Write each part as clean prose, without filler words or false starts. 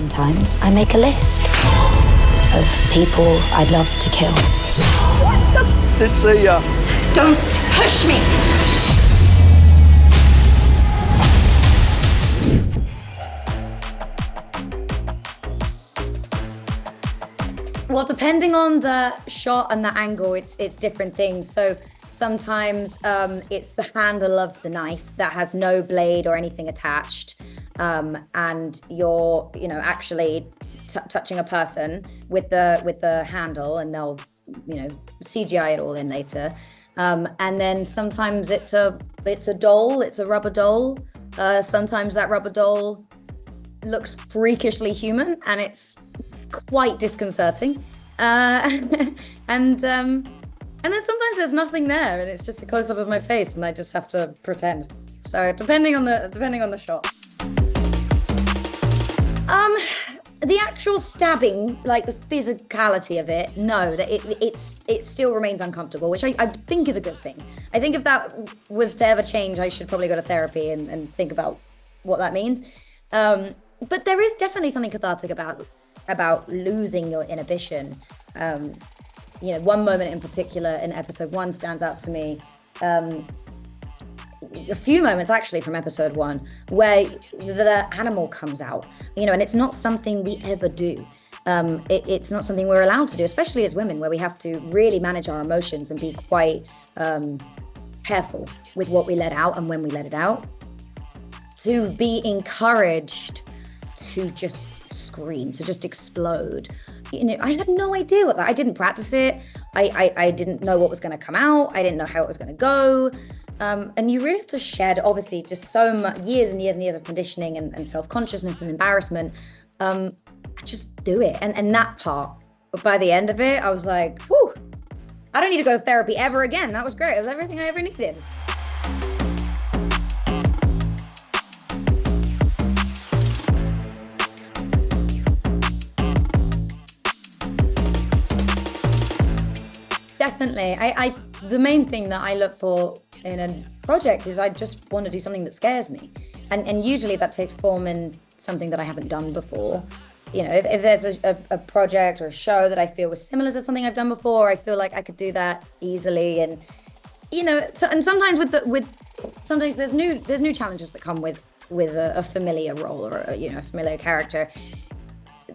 Sometimes I make a list of people I'd love to kill. Didn't see ya. Don't push me! Well, depending on the shot and the angle, it's different things. So sometimes it's the handle of the knife that has no blade or anything attached, and you're, actually touching a person with the handle, and they'll, CGI it all in later. And then sometimes it's a doll, it's a rubber doll. Sometimes that rubber doll looks freakishly human, and it's quite disconcerting. And then sometimes there's nothing there, and it's just a close-up of my face, and I just have to pretend. So depending on the shot. The actual stabbing, like the physicality of it, no, that it still remains uncomfortable, which I think is a good thing. I think if that was to ever change, I should probably go to therapy and think about what that means. But there is definitely something cathartic about losing your inhibition. One moment in particular in episode 1 stands out to me. A few moments actually from episode 1 where the animal comes out, and it's not something we ever do. It's not something we're allowed to do, especially as women, where we have to really manage our emotions and be quite careful with what we let out and when we let it out. To be encouraged to just scream, to just explode. I had no idea what that. I didn't practice it. I didn't know what was going to come out. I didn't know how it was going to go. And you really have to shed, obviously, just so much years and years and years of conditioning and self-consciousness and embarrassment. Just do it. And that part, by the end of it, I was like, whew, I don't need to go to therapy ever again. That was great. It was everything I ever needed. Definitely. The main thing that I look for in a project is I just want to do something that scares me. And usually that takes form in something that I haven't done before. If there's a project or a show that I feel was similar to something I've done before, I feel like I could do that easily. And, and sometimes sometimes there's new challenges that come with a familiar role or a familiar character.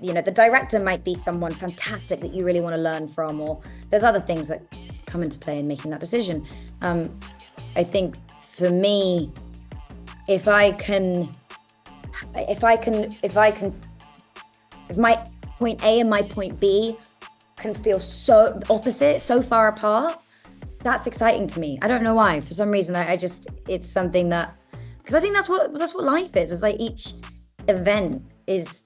The director might be someone fantastic that you really want to learn from, or there's other things that come into play in making that decision. I think for me, if my point A and my point B can feel so opposite, so far apart, that's exciting to me. I don't know why. For some reason, it's something that, because I think that's what life is. It's like each event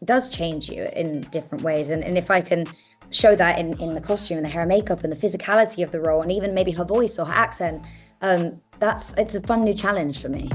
does change you in different ways, and if I can show that in the costume and the hair and makeup and the physicality of the role, and even maybe her voice or her accent, it's a fun new challenge for me.